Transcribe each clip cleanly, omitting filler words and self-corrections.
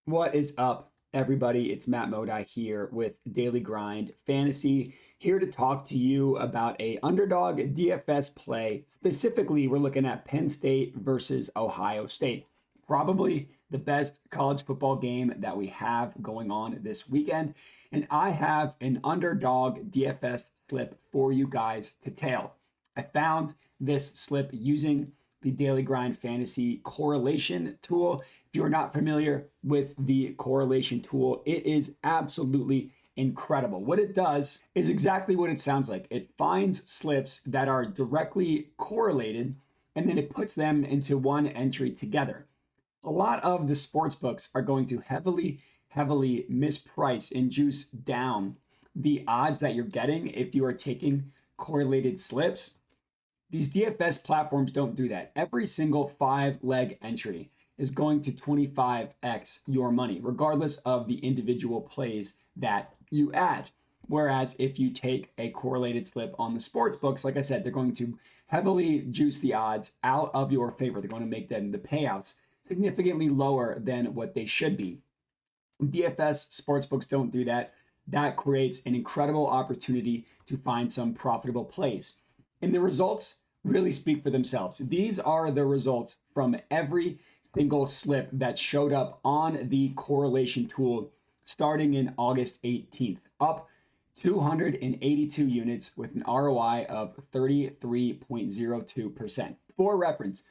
What is up, everybody? It's Matt Modi here with Daily Grind Fantasy, here to talk to you about a underdog DFS play. Specifically, we're looking at Penn State versus Ohio State. Probably the best college football game that we have going on this weekend. And I have an underdog DFS slip for you guys to tail. I found this slip using the Daily Grind Fantasy correlation tool. If you're not familiar with the correlation tool, it is absolutely incredible. What it does is exactly what it sounds like. It finds slips that are directly correlated and then it puts them into one entry together. A lot of the sports books are going to heavily misprice and juice down the odds that you're getting if you are taking correlated slips. These DFS platforms don't do that. Every single 5-leg entry is going to 25x your money, regardless of the individual plays that you add. Whereas if you take a correlated slip on the sports books, like I said, they're going to heavily juice the odds out of your favor. They're going to make them the payouts significantly lower than what they should be. DFS sportsbooks don't do that. That creates an incredible opportunity to find some profitable plays. And the results really speak for themselves. These are the results from every single slip that showed up on the correlation tool starting in August 18th, up 282 units with an ROI of 33.02%. For reference,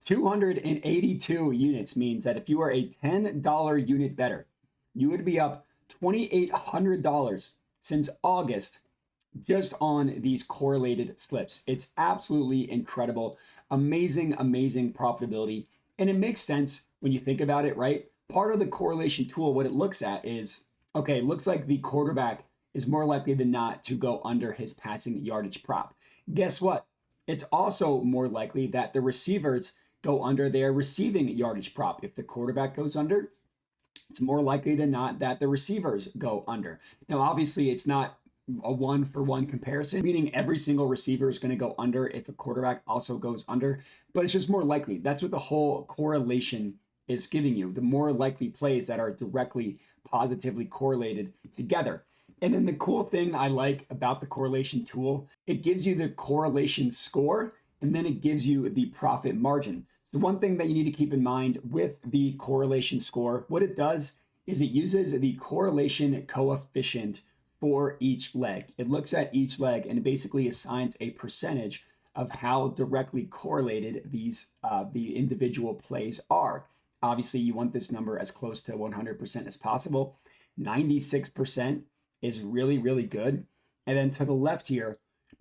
282 units means that if you are a $10 unit bettor, you would be up $2,800 since August just on these correlated slips. It's absolutely incredible. Amazing profitability. And it makes sense when you think about it, right? Part of the correlation tool, what it looks at is, okay, it looks like the quarterback is more likely than not to go under his passing yardage prop. Guess what? It's also more likely that the receivers go under their receiving yardage prop. If the quarterback goes under, it's more likely than not that the receivers go under. Now, obviously, it's not a one-for-one comparison, meaning every single receiver is going to go under if a quarterback also goes under, but it's just more likely. That's what the whole correlation is giving you, the more likely plays that are directly positively correlated together. And then the cool thing I like about the correlation tool, it gives you the correlation score, and then it gives you the profit margin. So one thing that you need to keep in mind with the correlation score, what it does is it uses the correlation coefficient for each leg. It looks at each leg and it basically assigns a percentage of how directly correlated these the individual plays are. Obviously, you want this number as close to 100% as possible. 96% is really good. And then to the left here,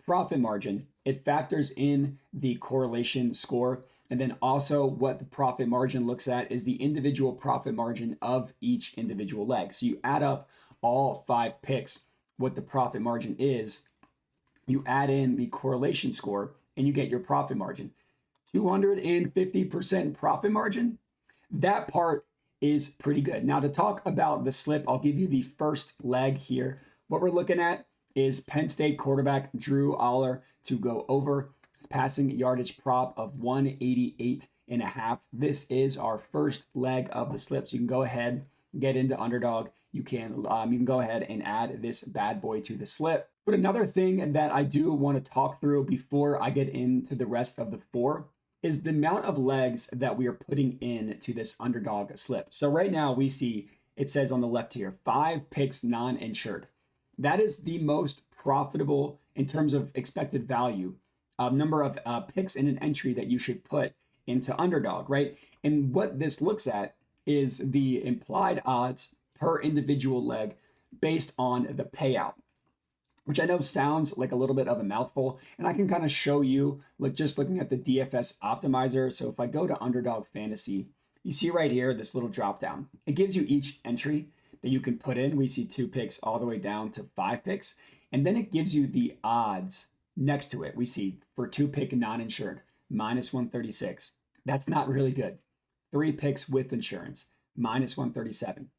profit margin, it factors in the correlation score. And then also what the profit margin looks at is the individual profit margin of each individual leg. So you add up all 5 picks, what the profit margin is, you add in the correlation score, and you get your profit margin. 250% profit margin, that part is pretty good. Now to talk about the slip, I'll give you the first leg here. What we're looking at is Penn State quarterback Drew Aller to go over his passing yardage prop of 188.5. This is our first leg of the slip. So you can go ahead, get into Underdog. You can go ahead and add this bad boy to the slip. But another thing that I do want to talk through before I get into the rest of the 4 is the amount of legs that we are putting in to this Underdog slip. So right now we see it says on the left here, 5 picks non-insured. That is the most profitable in terms of expected value, number of picks in an entry that you should put into Underdog, right? And what this looks at is the implied odds per individual leg based on the payout, which I know sounds like a little bit of a mouthful. And I can kind of show you, like just looking at the DFS optimizer. So if I go to Underdog Fantasy, you see right here, this little drop down. It gives you each entry that you can put in. We see 2 picks all the way down to 5 picks. And then it gives you the odds next to it. We see for 2 pick non-insured, minus 136. That's not really good. 3 picks with insurance, minus 137.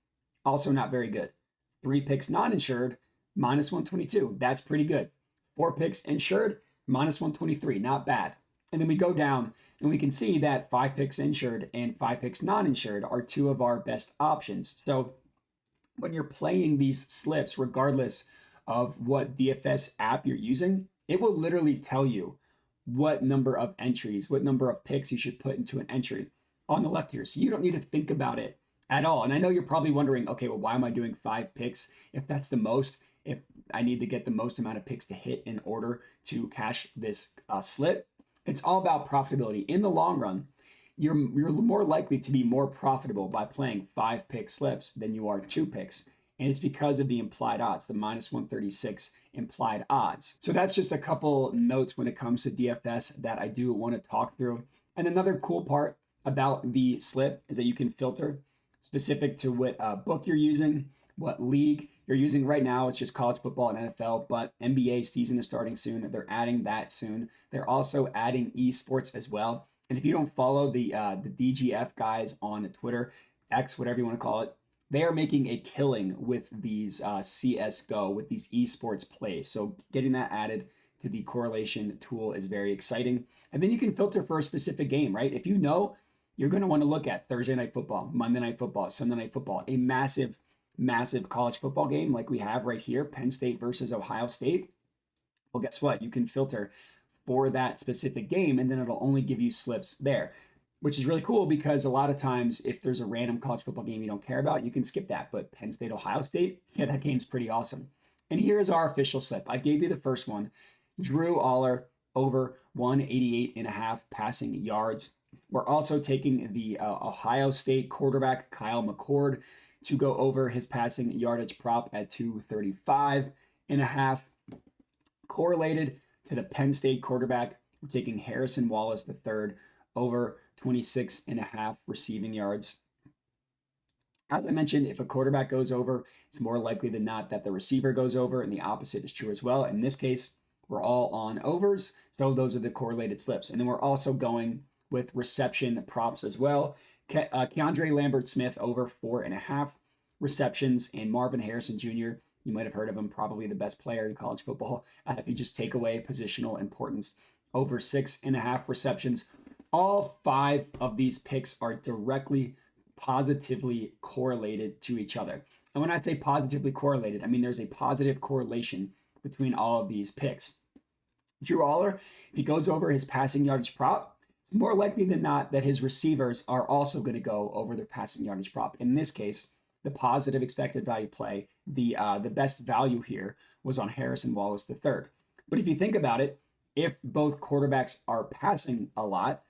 Also not very good. 3 picks non-insured, minus 122. That's pretty good. 4 picks insured, minus 123. Not bad. And then we go down and we can see that 5 picks insured and 5 picks non-insured are two of our best options. So when you're playing these slips, regardless of what DFS app you're using, it will literally tell you what number of entries, what number of picks you should put into an entry on the left here. So you don't need to think about it at all. And I know you're probably wondering, okay, well, why am I doing 5 picks if that's the most? If I need to get the most amount of picks to hit in order to cash this slip, it's all about profitability. In the long run, you're more likely to be more profitable by playing 5 pick slips than you are 2 picks. And it's because of the implied odds, the minus 136 implied odds. So that's just a couple notes when it comes to DFS that I do want to talk through. And another cool part about the slip is that you can filter specific to what book you're using, what league you're using. Right now, it's just college football and NFL, but NBA season is starting soon. They're adding that soon. They're also adding esports as well. And if you don't follow the DGF guys on Twitter, X, whatever you want to call it, they are making a killing with these CSGO, with these esports plays. So getting that added to the correlation tool is very exciting. And then you can filter for a specific game, right? If you know you're going to want to look at Thursday night football, Monday night football, Sunday night football, a massive college football game like we have right here, Penn State versus Ohio State. Well, guess what? You can filter for that specific game, and then it'll only give you slips there, which is really cool because a lot of times if there's a random college football game you don't care about, you can skip that. But Penn State, Ohio State, yeah, that game's pretty awesome. And here is our official slip. I gave you the first one. Drew Aller over 188.5 passing yards. We're also taking the Ohio State quarterback, Kyle McCord, to go over his passing yardage prop at 235.5. Correlated to the Penn State quarterback, we're taking Harrison Wallace III over 26.5 receiving yards. As I mentioned, if a quarterback goes over, it's more likely than not that the receiver goes over, and the opposite is true as well. In this case, we're all on overs, so those are the correlated slips. And then we're also going with reception props as well. Keandre Lambert-Smith over 4.5 receptions, and Marvin Harrison Jr., you might have heard of him, probably the best player in college football. If you just take away positional importance, over 6.5 receptions. All 5 of these picks are directly positively correlated to each other. And when I say positively correlated, I mean there's a positive correlation between all of these picks. Drew Aller, if he goes over his passing yardage prop, it's more likely than not that his receivers are also going to go over their passing yardage prop. In this case, the positive expected value play, the best value here was on Harrison Wallace III. But if you think about it, if both quarterbacks are passing a lot,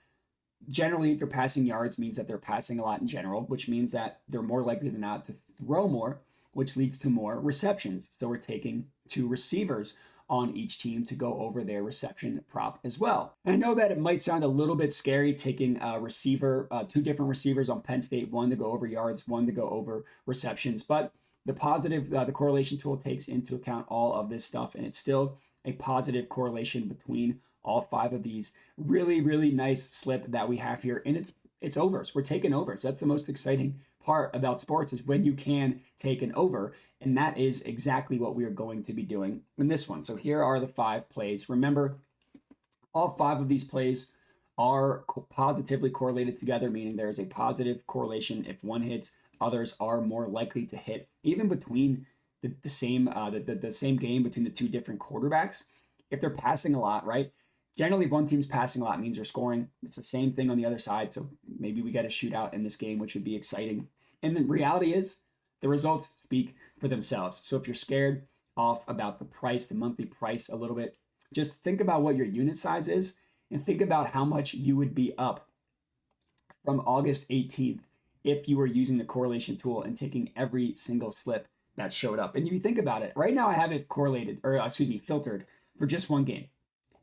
generally, if you're passing yards means that they're passing a lot in general, which means that they're more likely than not to throw more, which leads to more receptions. So we're taking 2 receivers on each team to go over their reception prop as well. And I know that it might sound a little bit scary taking a receiver, 2 different receivers on Penn State, one to go over yards, one to go over receptions, but the positive, the correlation tool takes into account all of this stuff, and it's still a positive correlation between all 5 of these. Really, really nice slip that we have here, and it's overs. We're taking overs. That's the most exciting part about sports, is when you can take an over, and that is exactly what we are going to be doing in this one. So here are the 5 plays. Remember, all 5 of these plays are positively correlated together, meaning there's a positive correlation. If one hits, others are more likely to hit, even between the same game between the 2 different quarterbacks. If they're passing a lot, right? Generally, if one team's passing a lot, means they're scoring. It's the same thing on the other side. So maybe we get a shootout in this game, which would be exciting. And the reality is, the results speak for themselves. So if you're scared off about the price, the monthly price a little bit, just think about what your unit size is and think about how much you would be up from August 18th if you were using the correlation tool and taking every single slip that showed up. And if you think about it, right now I have it filtered for just one game.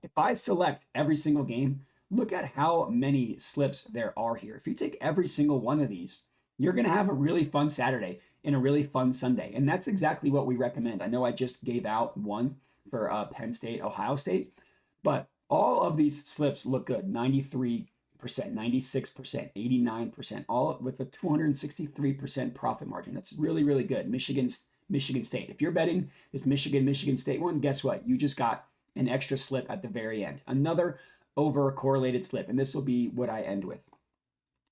If I select every single game, look at how many slips there are here. If you take every single one of these, you're going to have a really fun Saturday and a really fun Sunday. And that's exactly what we recommend. I know I just gave out one for Penn State, Ohio State, but all of these slips look good. 93%, 96%, 89%, all with a 263% profit margin. That's really, really good. Michigan State. If you're betting this Michigan State one, guess what? You just got an extra slip at the very end. Another over correlated slip. And this will be what I end with.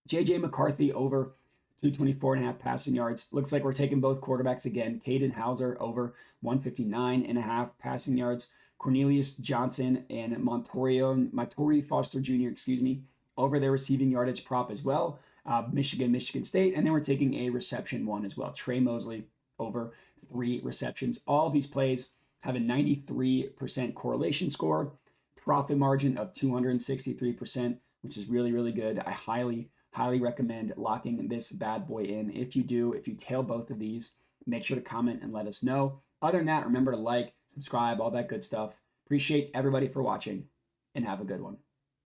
JJ McCarthy over 224.5 passing yards. Looks like we're taking both quarterbacks again. Caden Hauser over 159.5 passing yards. Cornelius Johnson and Montori Foster Jr., over their receiving yardage prop as well. Michigan State. And then we're taking a reception one as well. Trey Mosley over 3 receptions. All of these plays have a 93% correlation score, profit margin of 263%, which is really, really good. I highly recommend locking this bad boy in. If you tail both of these, make sure to comment and let us know. Other than that, remember to like, subscribe, all that good stuff. Appreciate everybody for watching, and have a good one.